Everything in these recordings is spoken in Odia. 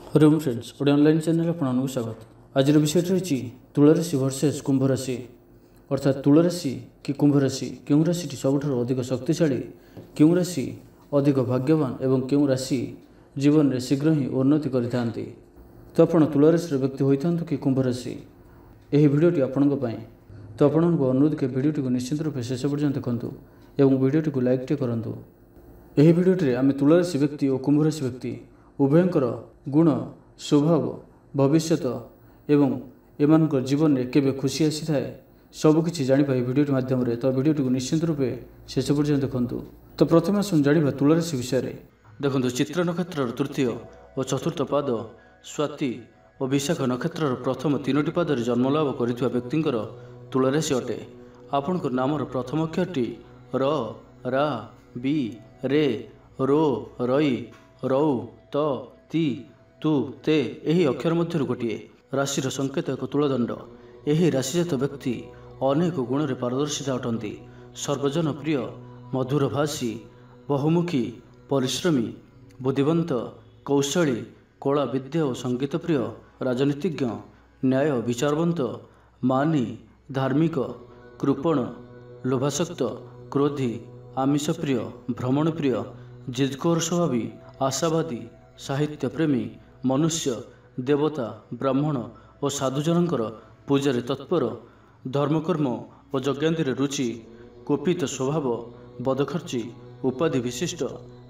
Hariom friends Odia online channel आपको स्वागत। आज विषय रही तुला राशि वर्सेस कुंभ राशि अर्थात तुला राशि कि कुंभ राशि क्यों राशि सबुठ अधिक शक्तिशाली, क्यों राशि अधिक भाग्यवान एवं क्यों राशि जीवन में शीघ्र ही उन्नति करते। तो आप तुला राशि व्यक्ति होता कि कुंभ राशि, यह भिडटी आपण तो आपको अनुरोध कि भिडटी को निश्चित रूप शेष पर्यटन देखूँ और भिडटी को लाइक करूँ। यह भिडटे आम तुला राशि व्यक्ति और कुंभ राशि व्यक्ति उभयंकर गुण, स्वभाव, भविष्यत एवं एम जीवन में केवे खुशी आसी थाए सबकि जापर भिडियो मध्यम। तो भिडियो को निश्चित रूपे शेष पर्यटन देखूँ। तो प्रथम आसुन जाना तुला राशि विषय में। देखो चित्र नक्षत्र तृतीय और चतुर्थ पाद, स्वाति और विशाख नक्षत्र प्रथम तीनोटी पादर जन्मलाभ कर व्यक्तिर तुला राशि अटे। आपण नामर प्रथम अक्षरटी र, रा, बी, रे, रो, रई, रौ, त, ती, तु, ते यही अक्षर मध्य गोटे राशि संकेत एक तुलदंड। यही राशिजात व्यक्ति अनेक गुण में पारदर्शिता अटंती। सर्वजन प्रिय, मधुरभाषी, बहुमुखी, परिश्रमी, बुद्धिवंत, कौशली, कला विद्या और संगीत प्रिय, राजनीतिज्ञ, न्याय विचारवंत, मानी, धार्मिक, कृपण, लोभासक्त, क्रोधी, आमिष प्रिय, भ्रमण प्रिय, जिदखोर स्वभावी, आशावादी, साहित्य प्रेमी, मनुष्य, देवता, ब्राह्मण और साधुजनकर पूजार तत्पर, धर्मकर्म और यज्ञांतिर रुचि, कुपित स्वभाव, बदखर्ची, उपाधि विशिष्ट,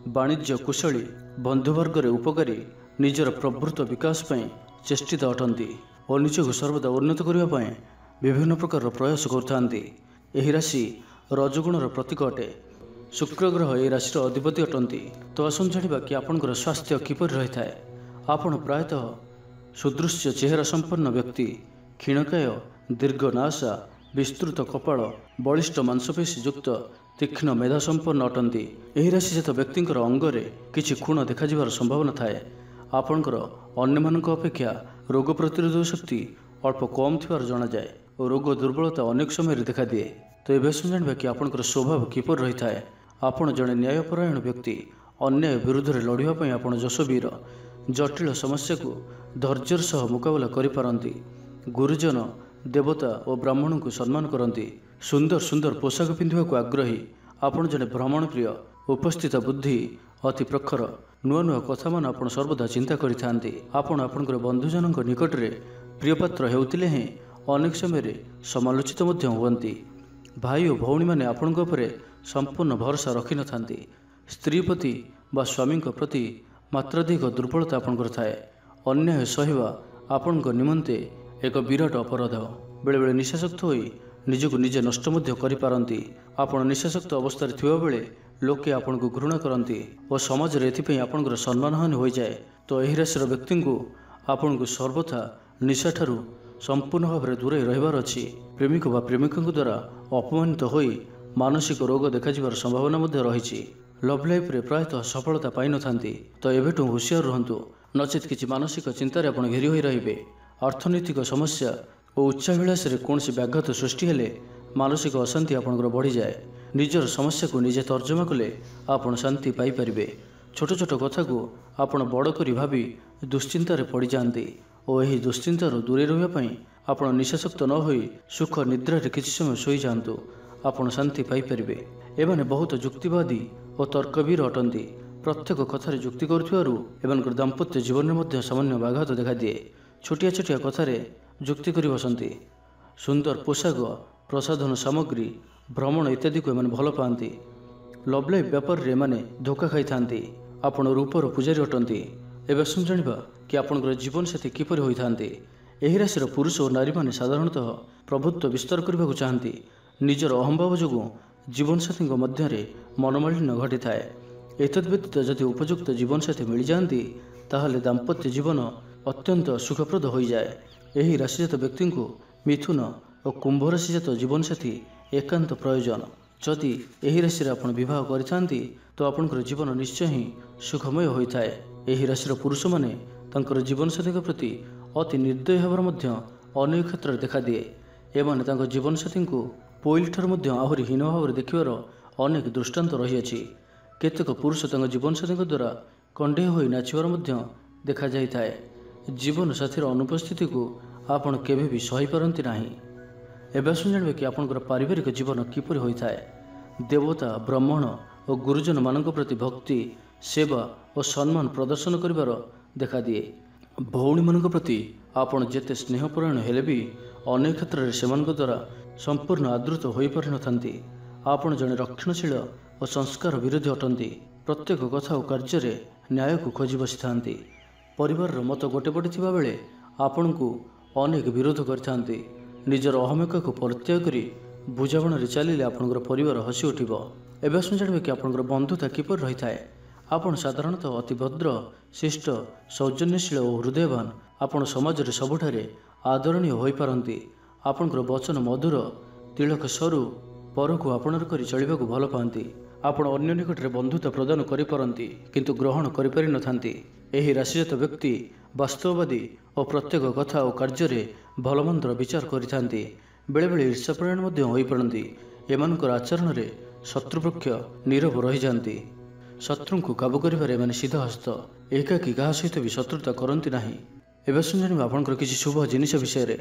वाणिज्य कुशली, बंधुवर्ग उपकारी, निजर प्रभृत विकास पर चेष्टित अटंती और निजक सर्वदा उन्नत करने विभिन्न प्रकार प्रयास करते। यह राशि रजगुणर प्रतीक अटे। शुक्र ग्रह यह राशि अधिपति अटंती। तो आसन जाना कि आपंकर स्वास्थ्य किपर रही है। आपण प्रायतः सुदृश्य चेहरा संपन्न व्यक्ति, क्षीणकाय, दीर्घनाशा, विस्तृत कपाल, बलिष्ठ मांसपेशी युक्त, तीक्ष्ण मेधा संपन्न अटंती। यही राशिजात व्यक्तिर अंगरे किछि खुण देखा संभावना थाए। आपणकर अन्य अपेक्षा रोग प्रतिरोधक शक्ति अल्प कम थिबार जणा जाए और रोग दुर्बलता अनेक समय देखा दिए। तो ये जाना कि आपणकर स्वभाव किपर रही है। आपण जड़े न्यायपरायण व्यक्ति, अन्याय विरुद्ध में लड़ाई आप जशवीर, जटिल समस्या को धैर्यर सह मुकाबला करिपारंती। गुरुजन, देवता और ब्राह्मण को सम्मान करती। सुंदर सुंदर पोशाक पिंधिबाकू आग्रही। आपण जड़े भ्रमण प्रिय, उपस्थित बुद्धि अति प्रखर, नुआ नुआ कथा मान आप सर्वदा चिंता करिथांती। आपण आपणकर बंधुजन निकट में प्रियपात्र हेउतिले ही अनेक समय समालोचित हुअन्ती। भाई और भौणी मैंने आपण संपूर्ण भरोसा रखि न थांती। स्त्री प्रति बा स्वामी प्रति मात्राधिक दुर्बलता आपणकर थाए। अन्याय सहिबा आपण निमंते एक विराट अपराध। बेले बेले निशाशक्त होई निजक निजे नष्ट करिपारंती। आपण निशाशक्त अवस्था थिबा बेले लोके आपण को घृणा करती और समाज रे एथिपई आपणकर सम्मानहानि हो जाए। तो एही राशिर व्यक्ति को आपण को सर्वथा निशा ठारू संपूर्ण भाव में दूरे रहिबार अछि। प्रेमिक व प्रेमिका द्वारा अपमानित होई मानसिक रोग देखाଯିबार संभावना रही। लव लाइफ रे प्रायतः सफलता पाई न थांती। तो एबेठू हुशियार रहंतु, नचेत किछि मानसिक चिंतार आप घेरी होई रहिबे। अर्थनैतिक समस्या और उच्चाभिलाष कौन व्याघात सृष्टि हेले मानसिक अशांति आपंकर बढ़ी जाए। निजर समस्या को निजे तर्जमा कले आप शांति पाइपर। छोट छोट कथा को आपण बड़ करी भावी दुश्चिंतार पड़ जाती और यही दुश्चिंतार दूरे रही आप निशाशक्त न हो सुख निद्रा किसी समय शोई जातु, आपण शांति पाइपर। एमाने बहुत जुक्तिवादी और तर्कवीर अटंती। प्रत्येक कथार जुक्ति कर दाम्पत्य जीवन में सामान्य व्याघात देखा दिए। छोटिया छोटिया कथार जुक्ति कर बसती। सुंदर पोशाक, प्रसाधन सामग्री, भ्रमण इत्यादि को एमाने भल पाती। लव लाइफ व्यापार रे एमाने धोखा खाई थांती। आपण रूपर पूजारी अटंती। एवं आसुन जानिबा कि आपणकर जीवन साथी किपरि होइथांती। एही राशिर पुरुष और नारी माने साधारणतः प्रभुत्व विस्तार करने को चाहती। निजर अहंभाव जो जीवनसाथी मध्य मनोमालिन्य घटी थाए। एतद्व्यतीत जदि उपयुक्त जीवनसाथी मिल जाती ताहले दाम्पत्य जीवन अत्यंत सुखप्रद हो जाए। यही राशिजात व्यक्ति को मिथुन और कुंभ राशिजात जीवनसाथी एकांत प्रयोजन। जदि यही राशि आप विवाह करथांती तो आपणकर जीवन निश्चय ही सुखमय होता है। यही राशिर पुरुष माने तांकर जीवनसाथी प्रति अति निर्दय होवर अनेक क्षेत्र में देखा दिए। एमाने तांकर जीवनसाथी को पोइल ठार आहरी हीन भाव में देखिबार अनेक दृष्टांत रही। केतेक पुरुष जीवनसाथी द्वारा कंडे हो नाचबार ଦେଖାଯାଇଥାଏ। ଜୀବନସାଥୀର ଅନୁପସ୍ଥିତିକୁ ଆପଣ କେବେ ବି ସହିପାରନ୍ତି ନାହିଁ। ଏବେ ଆସନ୍ତୁ ଜାଣିବେ କି ଆପଣଙ୍କର ପାରିବାରିକ ଜୀବନ କିପରି ହୋଇଥାଏ। ଦେବତା, ବ୍ରାହ୍ମଣ ଓ ଗୁରୁଜନମାନଙ୍କ ପ୍ରତି ଭକ୍ତି, ସେବା ଓ ସମ୍ମାନ ପ୍ରଦର୍ଶନ କରିବାର ଦେଖାଦିଏ। ଭଉଣୀମାନଙ୍କ ପ୍ରତି ଆପଣ ଯେତେ ସ୍ନେହପରାୟଣ ହେଲେ ବି ଅନେକ କ୍ଷେତ୍ରରେ ସେମାନଙ୍କ ଦ୍ୱାରା ସମ୍ପୂର୍ଣ୍ଣ ଆଦୃତ ହୋଇପାରିନଥାନ୍ତି। ଆପଣ ଜଣେ ରକ୍ଷଣଶୀଳ ଓ ସଂସ୍କାର ବିରୋଧୀ ଅଟନ୍ତି। ପ୍ରତ୍ୟେକ କଥା ଓ କାର୍ଯ୍ୟରେ ନ୍ୟାୟକୁ ଖୋଜି ବସିଥାନ୍ତି। ପରିବାରର ମତ ଗୋଟେ ପଟେ ଥିବାବେଳେ ଆପଣଙ୍କୁ ଅନେକ ବିରୋଧ କରିଥାନ୍ତି। ନିଜର ଅହମିକାକୁ ପରିତ୍ୟାଗ କରି ବୁଝାମଣାରେ ଚାଲିଲେ ଆପଣଙ୍କର ପରିବାର ହସି ଉଠିବ। ଏବେ ଆସନ୍ତୁ ଜାଣିବେ କି ଆପଣଙ୍କର ବନ୍ଧୁତା କିପରି ରହିଥାଏ। ଆପଣ ସାଧାରଣତଃ ଅତି ଭଦ୍ର, ଶିଷ୍ଟ, ସୌଜନ୍ୟଶୀଳ ଓ ହୃଦୟବାନ। ଆପଣ ସମାଜରେ ସବୁଠାରେ ଆଦରଣୀୟ ହୋଇପାରନ୍ତି। ଆପଣଙ୍କର ବଚନ ମଧୁର, ତିଳକ ସରୁ, ପରକୁ ଆପଣାର କରି ଚଳିବାକୁ ଭଲ ପାଆନ୍ତି। ଆପଣ ଅନ୍ୟ ନିକଟରେ ବନ୍ଧୁତା ପ୍ରଦାନ କରିପାରନ୍ତି କିନ୍ତୁ ଗ୍ରହଣ କରିପାରିନଥାନ୍ତି। ଏହି ରାଶିଜାତ ବ୍ୟକ୍ତି ବାସ୍ତବବାଦୀ ଓ ପ୍ରତ୍ୟେକ କଥା ଓ କାର୍ଯ୍ୟରେ ଭଲମନ୍ଦର ବିଚାର କରିଥାନ୍ତି। ବେଳେବେଳେ ଈର୍ଷାପରାୟଣ ମଧ୍ୟ ହୋଇପଡ଼ନ୍ତି। ଏମାନଙ୍କର ଆଚରଣରେ ଶତ୍ରୁପକ୍ଷ ନୀରବ ରହିଯାଆନ୍ତି। ଶତ୍ରୁଙ୍କୁ କାବୁ କରିବାରେ ଏମାନେ ସିଦ୍ଧହସ୍ତ। ଏକାକୀ କାହା ସହିତ ବି ଶତ୍ରୁତା କରନ୍ତି ନାହିଁ। ଏବେ ଆସନ୍ତୁ ଜାଣିବା ଆପଣଙ୍କର କିଛି ଶୁଭ ଜିନିଷ ବିଷୟରେ।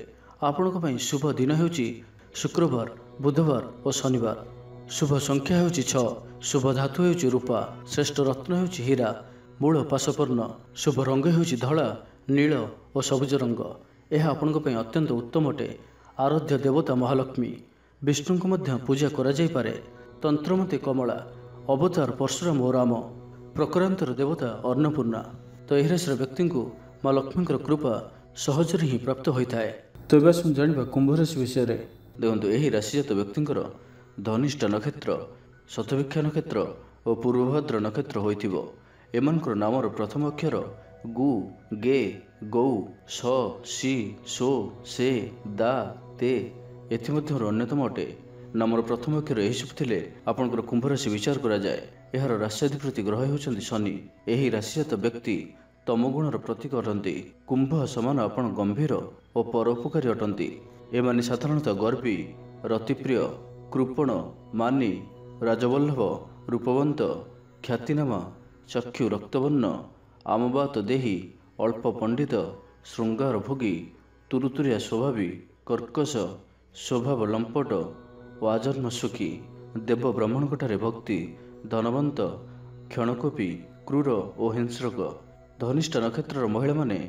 ଆପଣଙ୍କ ପାଇଁ ଶୁଭ ଦିନ ହେଉଛି ଶୁକ୍ରବାର, ବୁଧବାର ଓ ଶନିବାର। ଶୁଭ ସଂଖ୍ୟା ହେଉଛି 6। ଶୁଭ ଧାତୁ ହେଉଛି ରୂପା। ଶ୍ରେଷ୍ଠ ରତ୍ନ ହେଉଛି ହୀରା, ମୂଳ ପାଶପର୍ଣ୍ଣ। ଶୁଭ ରଙ୍ଗ ହେଉଛି ଧଳା, ନୀଳ ଓ ସବୁଜ ରଙ୍ଗ। ଏହା ଆପଣଙ୍କ ପାଇଁ ଅତ୍ୟନ୍ତ ଉତ୍ତମ ଅଟେ। ଆରାଧ୍ୟ ଦେବତା ମହାଲକ୍ଷ୍ମୀ। ବିଷ୍ଣୁଙ୍କୁ ମଧ୍ୟ ପୂଜା କରାଯାଇପାରେ। ତନ୍ତ୍ରମତେ କମଳା। ଅବତାର ପରଶୁରାମ ଓ ରାମ। ପ୍ରକାରାନ୍ତର ଦେବତା ଅନ୍ନପୂର୍ଣ୍ଣା। ତ ଏହି ରାଶିର ବ୍ୟକ୍ତିଙ୍କୁ ମା ଲକ୍ଷ୍ମୀଙ୍କର କୃପା ସହଜରେ ହିଁ ପ୍ରାପ୍ତ ହୋଇଥାଏ। ତ ଏବେ ଆସନ୍ତୁ ଜାଣିବା କୁମ୍ଭ ରାଶି ବିଷୟରେ। ଦେଖନ୍ତୁ, ଏହି ରାଶିଜାତ ବ୍ୟକ୍ତିଙ୍କର ଧନିଷ୍ଠା ନକ୍ଷତ୍ର, ଶତଭିକ୍ଷା ନକ୍ଷତ୍ର ଓ ପୂର୍ବଭଦ୍ର ନକ୍ଷତ୍ର ହୋଇଥିବ। ଏମାନଙ୍କର ନାମର ପ୍ରଥମ ଅକ୍ଷର ଗୁ, ଗେ, ଗୌ, ସ, ସି, ସୋ, ସେ, ଦା, ତେ ଏଥିମଧ୍ୟରୁ ଅନ୍ୟତମ ଅଟେ। ନାମର ପ୍ରଥମ ଅକ୍ଷର ଏହିସବୁ ଥିଲେ ଆପଣଙ୍କର କୁମ୍ଭ ରାଶି ବିଚାର କରାଯାଏ। ଏହାର ରାଶ୍ୟାଧିପତି ଗ୍ରହ ହେଉଛନ୍ତି ଶନି। ଏହି ରାଶିଜାତ ବ୍ୟକ୍ତି ତମଗୁଣର ପ୍ରତୀକ ଅଟନ୍ତି। କୁମ୍ଭ ସମାନ ଆପଣ ଗମ୍ଭୀର ଓ ପରୋପକାରୀ ଅଟନ୍ତି। ଏମାନେ ସାଧାରଣତଃ ଗର୍ବୀ, ରତିପ୍ରିୟ, କୃପଣ, ମାନି, ରାଜବଲ୍ଲଭ, ରୂପବନ୍ତ, ଖ୍ୟାତିନାମା, ଚକ୍ଷୁ ରକ୍ତବର୍ଣ୍ଣ, ଆମବାତ ଦେହୀ, ଅଳ୍ପ ପଣ୍ଡିତ, ଶୃଙ୍ଗାର ଭୋଗୀ, ତୁରୁତୁରିଆ ସ୍ୱଭାବୀ, କର୍କଶ ସ୍ୱଭାବ, ଲମ୍ପଟ ଓ ଆଜନ୍ମ ସୁଖୀ, ଦେବ ବ୍ରାହ୍ମଣଙ୍କଠାରେ ଭକ୍ତି, ଧନବନ୍ତ, କ୍ଷଣକୋପୀ, କ୍ରୂର ଓ ହିଂସ୍ରକ। ଧନିଷ୍ଠା ନକ୍ଷତ୍ରର ମହିଳାମାନେ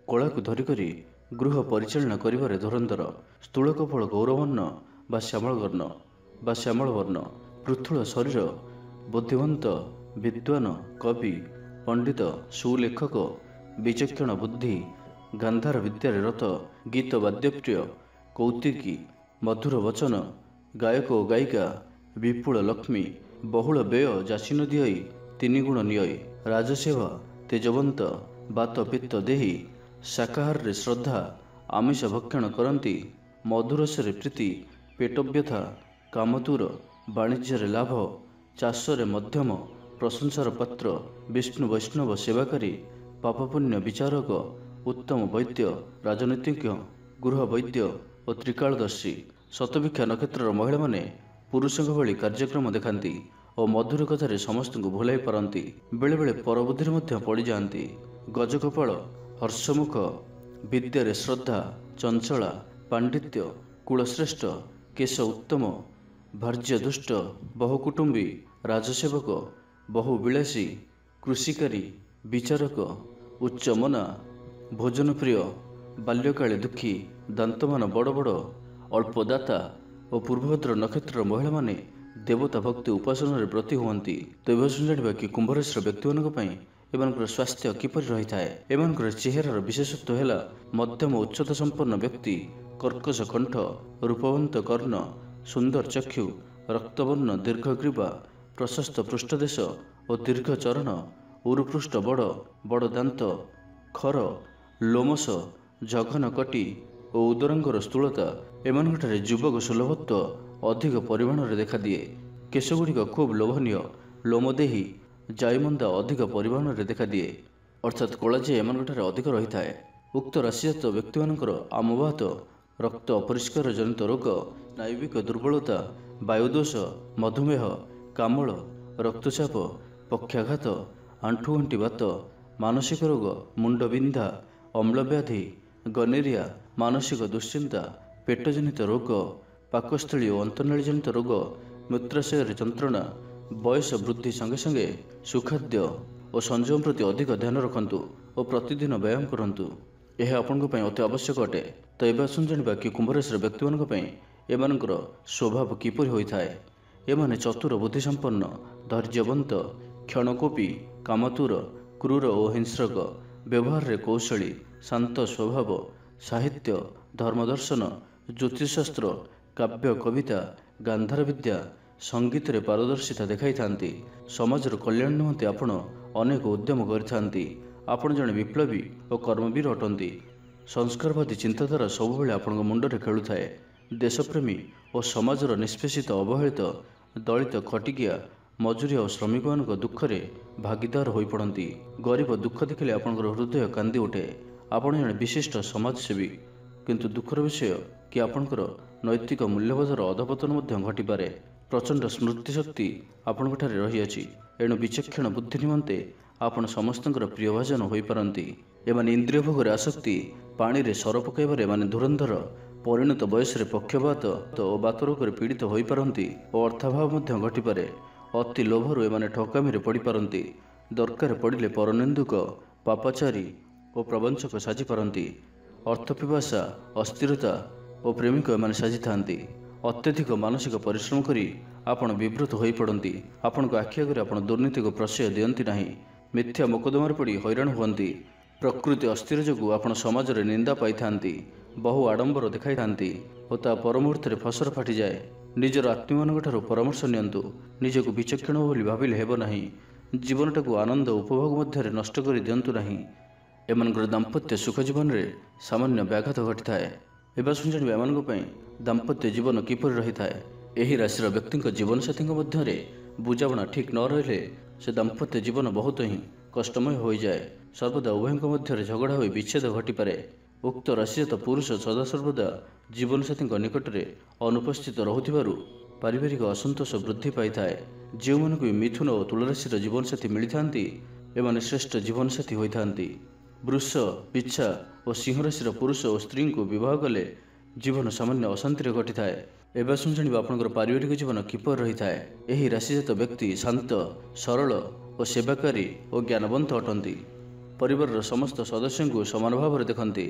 କଳାକୁ ଧରିକରି ଗୃହ ପରିଚାଳନା କରିବାରେ ଧୁରନ୍ଧର। ସ୍ଥୂଳ କପଳ ଗୌରବର୍ଣ୍ଣ ବା ଶ୍ୟାମଳ ବର୍ଣ୍ଣ। ପୃଥୁଳ ଶରୀର, ବୁଦ୍ଧିମନ୍ତ, ବିଦ୍ୱାନ, କବି, ପଣ୍ଡିତ, ସୁଲେଖକ, ବିଚକ୍ଷଣ ବୁଦ୍ଧି, ଗାନ୍ଧାର ବିଦ୍ୟାରେ ରତ, ଗୀତ ବାଦ୍ୟପ୍ରିୟ, କୌତୁକୀ, ମଧୁର ବଚନ, ଗାୟକ ଓ ଗାୟିକା, ବିପୁଳ ଲକ୍ଷ୍ମୀ, ବହୁଳ ବ୍ୟୟ, ଯାଚି ଦିଅଇ, ତିନିଗୁଣ ନିୟଇ, ରାଜସେବା, ତେଜବନ୍ତ, ବାତ ପିତ୍ତ ଦେହୀ, ଶାକାହାରରେ ଶ୍ରଦ୍ଧା, ଆମିଷ ଭକ୍ଷଣ କରନ୍ତି, ମଧୁରସରେ ପ୍ରୀତି, ପେଟବ୍ୟଥା, କାମତୁର, ବାଣିଜ୍ୟରେ ଲାଭ, ଚାଷରେ ମଧ୍ୟମ, ପ୍ରଶଂସାର ପାତ୍ର, ବିଷ୍ଣୁ ବୈଷ୍ଣବ ସେବାକାରୀ, ପାପପୁଣ୍ୟ ବିଚାରକ, ଉତ୍ତମ ବୈଦ୍ୟ, ରାଜନୀତିଜ୍ଞ, ଗୃହ ବୈଦ୍ୟ ଓ ତ୍ରିକାଳଦର୍ଶୀ। ଶତଭିକ୍ଷା ନକ୍ଷତ୍ରର ମହିଳାମାନେ ପୁରୁଷଙ୍କ ଭଳି କାର୍ଯ୍ୟକ୍ରମ ଦେଖାନ୍ତି ଓ ମଧୁର କଥାରେ ସମସ୍ତଙ୍କୁ ଭୁଲାଇ ପାରନ୍ତି। ବେଳେବେଳେ ପରବୁଦ୍ଧିରେ ମଧ୍ୟ ପଡ଼ିଯାଆନ୍ତି। ଗଜକପାଳ, ହର୍ଷମୁଖ, ବିଦ୍ୟାରେ ଶ୍ରଦ୍ଧା, ଚଞ୍ଚଳା, ପାଣ୍ଡିତ୍ୟ, କୁଳଶ୍ରେଷ୍ଠ, କେଶ ଉତ୍ତମ, ଭାର୍ଯ୍ୟ ଦୁଷ୍ଟ, ବହୁକୁଟୁମ୍ବୀ, ରାଜସେବକ, ବହୁ ବିଳାସୀ, କୃଷିକାରୀ, ବିଚାରକ, ଉଚ୍ଚମନା, ଭୋଜନପ୍ରିୟ, ବାଲ୍ୟକାଳେ ଦୁଃଖୀ, ଦାନ୍ତମାନ ବଡ଼ ବଡ଼, ଅଳ୍ପଦାତା ଓ ପୂର୍ବଭଦ୍ର ନକ୍ଷତ୍ରର ମହିଳାମାନେ ଦେବତା ଭକ୍ତି ଉପାସନାରେ ବ୍ରତୀ ହୁଅନ୍ତି। ତ ଏବେ ଜାଣିବା କି କୁମ୍ଭରାଶିର ବ୍ୟକ୍ତିମାନଙ୍କ ପାଇଁ ଏମାନଙ୍କର ସ୍ୱାସ୍ଥ୍ୟ କିପରି ରହିଥାଏ। ଏମାନଙ୍କର ଚେହେରାର ବିଶେଷତ୍ୱ ହେଲା ମଧ୍ୟମ ଉଚ୍ଚତା ସମ୍ପନ୍ନ ବ୍ୟକ୍ତି, କର୍କଶ କଣ୍ଠ, ରୂପବନ୍ତ କର୍ଣ୍ଣ, ସୁନ୍ଦର ଚକ୍ଷୁ, ରକ୍ତବର୍ଣ୍ଣ, ଦୀର୍ଘ ଗ୍ରୀବା, ପ୍ରଶସ୍ତ ପୃଷ୍ଠଦେଶ ଓ ଦୀର୍ଘ ଚରଣ, ଉରୁପୃଷ୍ଠ ବଡ଼ ବଡ଼ ଦାନ୍ତ, ଖର, ଲୋମସ, ଜଘନ କଟି ଓ ଉଦରାଙ୍ଗର ସ୍ଥୂଳତା। ଏମାନଙ୍କଠାରେ ଯୁବକ ସୁଲଭତ୍ୱ ଅଧିକ ପରିମାଣରେ ଦେଖାଦିଏ। କେଶଗୁଡ଼ିକ ଖୁବ୍ ଲୋଭନୀୟ, ଲୋମଦେହୀ, ଜାଇମନ୍ଦା ଅଧିକ ପରିମାଣରେ ଦେଖାଦିଏ, ଅର୍ଥାତ୍ କଳାଜିଆ ଏମାନଙ୍କଠାରେ ଅଧିକ ରହିଥାଏ। ଉକ୍ତ ରାଶିଜାତ ବ୍ୟକ୍ତିମାନଙ୍କର ଆମବାତ, ରକ୍ତ ଅପରିଷ୍କାର ଜନିତ ରୋଗ, ସ୍ନାୟୁବିକ ଦୁର୍ବଳତା, ବାୟୁଦୋଷ, ମଧୁମେହ, କାମଳ, ରକ୍ତଚାପ, ପକ୍ଷାଘାତ, ଆଣ୍ଠୁଗଣ୍ଠି ବାତ, ମାନସିକ ରୋଗ, ମୁଣ୍ଡବିନ୍ଧା, ଅମ୍ଳବ୍ୟାଧି, ଗନେରିଆ, ମାନସିକ ଦୁଶ୍ଚିନ୍ତା, ପେଟଜନିତ ରୋଗ, ପାକସ୍ଥଳୀ ଓ ଅନ୍ତର୍ନାଳୀଜନିତ ରୋଗ, ମୂତ୍ରାଶୟରେ ଯନ୍ତ୍ରଣା। ବୟସ ବୃଦ୍ଧି ସଙ୍ଗେ ସଙ୍ଗେ ସୁଖାଦ୍ୟ ଓ ସଂଯମ ପ୍ରତି ଅଧିକ ଧ୍ୟାନ ରଖନ୍ତୁ ଓ ପ୍ରତିଦିନ ବ୍ୟାୟାମ କରନ୍ତୁ। ଏହା ଆପଣଙ୍କ ପାଇଁ ଅତି ଆବଶ୍ୟକ ଅଟେ। ତ ଏବେ ଆସନ୍ତୁ ଜାଣିବା କି କୁମ୍ଭରାଶିର ବ୍ୟକ୍ତିମାନଙ୍କ ପାଇଁ ଏମାନଙ୍କର ସ୍ୱଭାବ କିପରି ହୋଇଥାଏ। ଏମାନେ ଚତୁର, ବୁଦ୍ଧିସମ୍ପନ୍ନ, ଧୈର୍ଯ୍ୟବନ୍ତ, କ୍ଷଣକୋପୀ, କାମତୁର, କ୍ରୂର ଓ ହିଂସ୍ରକ, ବ୍ୟବହାରରେ କୌଶଳୀ, ଶାନ୍ତ ସ୍ୱଭାବ, ସାହିତ୍ୟ, ଧର୍ମଦର୍ଶନ, ଜ୍ୟୋତିଷଶାସ୍ତ୍ର, କାବ୍ୟ, କବିତା, ଗାନ୍ଧାର ବିଦ୍ୟା, ସଙ୍ଗୀତରେ ପାରଦର୍ଶିତା ଦେଖାଇଥାନ୍ତି। ସମାଜର କଲ୍ୟାଣ ନିମନ୍ତେ ଆପଣ ଅନେକ ଉଦ୍ୟମ କରିଥାନ୍ତି। ଆପଣ ଜଣେ ବିପ୍ଳବୀ ଓ କର୍ମବୀର ଅଟନ୍ତି। ସଂସ୍କାରବାଦୀ ଚିନ୍ତାଧାରା ସବୁବେଳେ ଆପଣଙ୍କ ମୁଣ୍ଡରେ ଖେଳୁଥାଏ। ଦେଶପ୍ରେମୀ ଓ ସମାଜର ନିଷ୍ପେଷିତ, ଅବହେଳିତ, ଦଳିତ, ଖଟିକିଆ, ମଜୁରିଆ ଓ ଶ୍ରମିକମାନଙ୍କ ଦୁଃଖରେ ଭାଗିଦାର ହୋଇପଡ଼ନ୍ତି। ଗରିବ ଦୁଃଖ ଦେଖିଲେ ଆପଣଙ୍କର ହୃଦୟ କାନ୍ଦି ଉଠେ। ଆପଣ ଜଣେ ବିଶିଷ୍ଟ ସମାଜସେବୀ, କିନ୍ତୁ ଦୁଃଖର ବିଷୟ କି ଆପଣଙ୍କର ନୈତିକ ମୂଲ୍ୟବୋଧର ଅଧପତନ ମଧ୍ୟ ଘଟିପାରେ। ପ୍ରଚଣ୍ଡ ସ୍ମୃତିଶକ୍ତି ଆପଣଙ୍କଠାରେ ରହିଅଛି, ଏଣୁ ବିଚକ୍ଷଣ ବୁଦ୍ଧି ନିମନ୍ତେ ଆପଣ ସମସ୍ତଙ୍କର ପ୍ରିୟଭାଜନ ହୋଇପାରନ୍ତି। ଏମାନେ ଇନ୍ଦ୍ରିୟ ଭୋଗରେ ଆସକ୍ତି, ପାଣିରେ ସର ପକାଇବାରେ ଏମାନେ ଧୁରନ୍ଧର, ପରିଣତ ବୟସରେ ପକ୍ଷପାତ ଓ ବାତରୋଗରେ ପୀଡ଼ିତ ହୋଇପାରନ୍ତି ଓ ଅର୍ଥାଭାବ ମଧ୍ୟ ଘଟିପାରେ। ଅତି ଲୋଭରୁ ଏମାନେ ଠକାମିରେ ପଡ଼ିପାରନ୍ତି। ଦରକାର ପଡ଼ିଲେ ପରନିନ୍ଦୁକ, ପାପାଚାରୀ ଓ ପ୍ରବଞ୍ଚକ ସାଜିପାରନ୍ତି। ଅର୍ଥପିପାସା, ଅସ୍ଥିରତା ଓ ପ୍ରେମିକ ଏମାନେ ସାଜିଥାନ୍ତି। ଅତ୍ୟଧିକ ମାନସିକ ପରିଶ୍ରମ କରି ଆପଣ ବିବ୍ରତ ହୋଇପଡ଼ନ୍ତି। ଆପଣଙ୍କ ଆଖି ଆଗରେ ଆପଣ ଦୁର୍ନୀତିକୁ ପ୍ରଶ୍ରୟ ଦିଅନ୍ତି ନାହିଁ। ମିଥ୍ୟା ମୋକଦ୍ଦମାରେ ପଡ଼ି ହଇରାଣ ହୁଅନ୍ତି। ପ୍ରକୃତି ଅସ୍ଥିର ଯୋଗୁଁ ଆପଣ ସମାଜରେ ନିନ୍ଦା ପାଇଥାନ୍ତି। ବହୁ ଆଡ଼ମ୍ବର ଦେଖାଇଥାନ୍ତି ଓ ତା ପରମୁହୂର୍ତ୍ତରେ ଫସର ଫାଟିଯାଏ। ନିଜର ଆତ୍ମୀୟମାନଙ୍କଠାରୁ ପରାମର୍ଶ ନିଅନ୍ତୁ। ନିଜକୁ ବିଚକ୍ଷଣ ବୋଲି ଭାବିଲେ ହେବ ନାହିଁ। ଜୀବନଟାକୁ ଆନନ୍ଦ ଉପଭୋଗ ମଧ୍ୟରେ ନଷ୍ଟ କରି ଦିଅନ୍ତୁ ନାହିଁ। ଏମାନଙ୍କର ଦାମ୍ପତ୍ୟ ସୁଖ ଜୀବନରେ ସାମାନ୍ୟ ବ୍ୟାଘାତ ଘଟିଥାଏ। ଏବେ ଆସନ୍ତୁ ଜାଣିବା ଏମାନଙ୍କ ପାଇଁ ଦାମ୍ପତ୍ୟ ଜୀବନ କିପରି ରହିଥାଏ। ଏହି ରାଶିର ବ୍ୟକ୍ତିଙ୍କ ଜୀବନସାଥୀଙ୍କ ମଧ୍ୟରେ ବୁଝାମଣା ଠିକ୍ ନ ରହିଲେ ସେ ଦାମ୍ପତ୍ୟ ଜୀବନ ବହୁତ ହିଁ କଷ୍ଟମୟ ହୋଇଯାଏ। ସର୍ବଦା ଉଭୟଙ୍କ ମଧ୍ୟରେ ଝଗଡ଼ା ହୋଇ ବିଚ୍ଛେଦ ଘଟିପାରେ। ଉକ୍ତ ରାଶିଜାତ ପୁରୁଷ ସଦାସର୍ବଦା ଜୀବନସାଥୀଙ୍କ ନିକଟରେ ଅନୁପସ୍ଥିତ ରହୁଥିବାରୁ ପାରିବାରିକ ଅସନ୍ତୋଷ ବୃଦ୍ଧି ପାଇଥାଏ। ଯେଉଁମାନଙ୍କୁ ବି ମିଥୁନ ଓ ତୁଳାରାଶିର ଜୀବନସାଥୀ ମିଳିଥାନ୍ତି, ଏମାନେ ଶ୍ରେଷ୍ଠ ଜୀବନସାଥୀ ହୋଇଥାନ୍ତି। ବୃଷ, ବିଚ୍ଛା ଓ ସିଂହ ରାଶିର ପୁରୁଷ ଓ ସ୍ତ୍ରୀଙ୍କୁ ବିବାହ କଲେ ଜୀବନ ସାମାନ୍ୟ ଅଶାନ୍ତିରେ ଘଟିଥାଏ। ଏବେ ଆସନ୍ତୁ ଜାଣିବା ଆପଣଙ୍କର ପାରିବାରିକ ଜୀବନ କିପରି ରହିଥାଏ। ଏହି ରାଶିଜାତ ବ୍ୟକ୍ତି ଶାନ୍ତ, ସରଳ ଓ ସେବାକାରୀ ଓ ଜ୍ଞାନବନ୍ତ ଅଟନ୍ତି। ପରିବାରର ସମସ୍ତ ସଦସ୍ୟଙ୍କୁ ସମାନ ଭାବରେ ଦେଖନ୍ତି।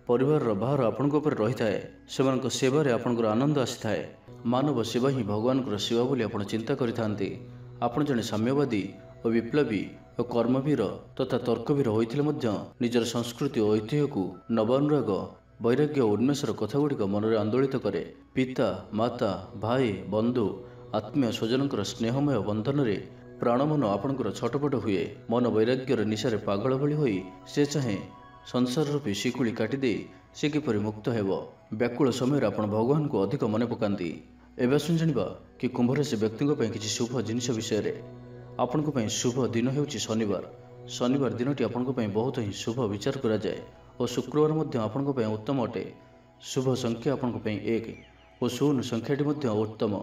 ପରିବାରର ଭାର ଆପଣଙ୍କ ଉପରେ ରହିଥାଏ। ସେମାନଙ୍କ ସେବାରେ ଆପଣଙ୍କର ଆନନ୍ଦ ଆସିଥାଏ। ମାନବ ସେବା ହିଁ ଭଗବାନଙ୍କର ସେବା ବୋଲି ଆପଣ ଚିନ୍ତା କରିଥାନ୍ତି। ଆପଣ ଜଣେ ସାମ୍ୟବାଦୀ ଓ ବିପ୍ଳବୀ ଓ କର୍ମବୀର ତଥା ତର୍କବୀର ହୋଇଥିଲେ ମଧ୍ୟ ନିଜର ସଂସ୍କୃତି ଓ ଐତିହ୍ୟକୁ ନବାନୁରାଗ, ବୈରାଗ୍ୟ ଓ ଉନ୍ମେଷର କଥାଗୁଡ଼ିକ ମନରେ ଆନ୍ଦୋଳିତ କରେ। ପିତା, ମାତା, ଭାଇ, ବନ୍ଧୁ, ଆତ୍ମୀୟ ସ୍ୱଜନଙ୍କର ସ୍ନେହମୟ ବନ୍ଧନରେ ପ୍ରାଣମନ ଆପଣଙ୍କର ଛଟପଟ ହୁଏ। ମନ ବୈରାଗ୍ୟର ନିଶାରେ ପାଗଳ ଭଳି ହୋଇ ସେ ଚାହେଁ ସଂସାର ରୂପୀ ଶିକୁଳି କାଟିଦେଇ ସେ କିପରି ମୁକ୍ତ ହେବ। ବ୍ୟାକୁଳ ସମୟରେ ଆପଣ ଭଗବାନଙ୍କୁ ଅଧିକ ମନେ ପକାନ୍ତି। ଏବେ ଆସନ୍ତୁ ଜାଣିବା କି କୁମ୍ଭରାଶି ବ୍ୟକ୍ତିଙ୍କ ପାଇଁ କିଛି ଶୁଭ ଜିନିଷ ବିଷୟରେ। ଆପଣଙ୍କ ପାଇଁ ଶୁଭ ଦିନ ହେଉଛି ଶନିବାର। ଶନିବାର ଦିନଟି ଆପଣଙ୍କ ପାଇଁ ବହୁତ ହିଁ ଶୁଭ ବିଚାର କରାଯାଏ ଓ ଶୁକ୍ରବାର ମଧ୍ୟ ଆପଣଙ୍କ ପାଇଁ ଉତ୍ତମ ଅଟେ। ଶୁଭ ସଂଖ୍ୟା ଆପଣଙ୍କ ପାଇଁ 1 ଓ 0 ସଂଖ୍ୟାଟି ମଧ୍ୟ ଉତ୍ତମ।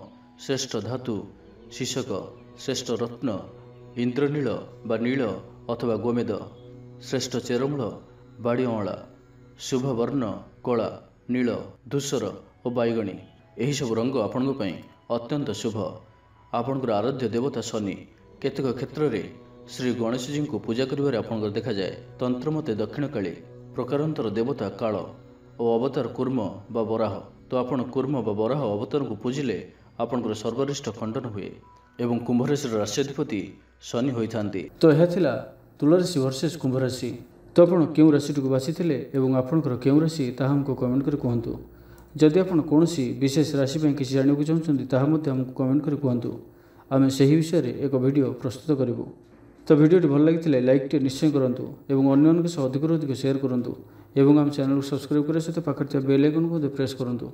ଶ୍ରେଷ୍ଠ ଧାତୁ ଶିଶକ, ଶ୍ରେଷ୍ଠ ରତ୍ନ ଇନ୍ଦ୍ରନୀଳ ବା ନୀଳ ଅଥବା ଗୋମେଦ, ଶ୍ରେଷ୍ଠ ଚେରମୂଳ ବାଡ଼ି ଅଁଳା, ଶୁଭ ବର୍ଣ୍ଣ କଳା, ନୀଳ, ଧୂସର ଓ ବାଇଗଣୀ। ଏହିସବୁ ରଙ୍ଗ ଆପଣଙ୍କ ପାଇଁ ଅତ୍ୟନ୍ତ ଶୁଭ। ଆପଣଙ୍କର ଆରାଧ୍ୟ ଦେବତା ଶନି। କେତେକ କ୍ଷେତ୍ରରେ ଶ୍ରୀ ଗଣେଶଜୀଙ୍କୁ ପୂଜା କରିବାରେ ଆପଣଙ୍କର ଦେଖାଯାଏ। ତନ୍ତ୍ରମତେ ଦକ୍ଷିଣକାଳୀ, ପ୍ରକାରାନ୍ତର ଦେବତା କାଳ ଓ ଅବତାର କୁର୍ମ ବା ବରାହ। ତ ଆପଣ କୁର୍ମ ବା ବରାହ ଅବତାରଙ୍କୁ ପୂଜିଲେ ଆପଣଙ୍କର ସର୍ବରିଷ୍ଟ ଖଣ୍ଡନ ହୁଏ ଏବଂ କୁମ୍ଭରାଶିର ରାଶ୍ୟାଧିପତି ଶନି ହୋଇଥାନ୍ତି। ତ ଏହା ଥିଲା ତୁଳାରାଶି ଭର୍ସେସ୍ କୁମ୍ଭରାଶି। ତ ଆପଣ କେଉଁ ରାଶିଟିକୁ ବାଛିଥିଲେ ଏବଂ ଆପଣଙ୍କର କେଉଁ ରାଶି ତାହା ଆମକୁ କମେଣ୍ଟ କରି କୁହନ୍ତୁ। ଯଦି ଆପଣ କୌଣସି ବିଶେଷ ରାଶି ପାଇଁ କିଛି ଜାଣିବାକୁ ଚାହୁଁଛନ୍ତି ତାହା ମଧ୍ୟ ଆମକୁ କମେଣ୍ଟ କରି କୁହନ୍ତୁ। ଆମେ ସେହି ବିଷୟରେ ଏକ ଭିଡ଼ିଓ ପ୍ରସ୍ତୁତ କରିବୁ। ତ ଭିଡ଼ିଓଟି ଭଲ ଲାଗିଥିଲେ ଲାଇକ୍ଟି ନିଶ୍ଚୟ କରନ୍ତୁ ଏବଂ ଅନ୍ୟମାନଙ୍କ ସହ ଅଧିକରୁ ଅଧିକ ସେୟାର କରନ୍ତୁ ଏବଂ ଆମ ଚ୍ୟାନେଲକୁ ସବସ୍କ୍ରାଇବ୍ କରିବା ସହିତ ପାଖରେ ଥିବା ବେଲ୍ ଆଇକନ୍କୁ ମଧ୍ୟ ପ୍ରେସ୍ କରନ୍ତୁ,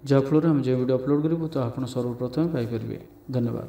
ଯାହାଫଳରେ ଆମେ ଯେଉଁ ଭିଡ଼ିଓ ଅପଲୋଡ଼ କରିବୁ ତାହା ଆପଣ ସର୍ବପ୍ରଥମେ ପାଇପାରିବେ। ଧନ୍ୟବାଦ।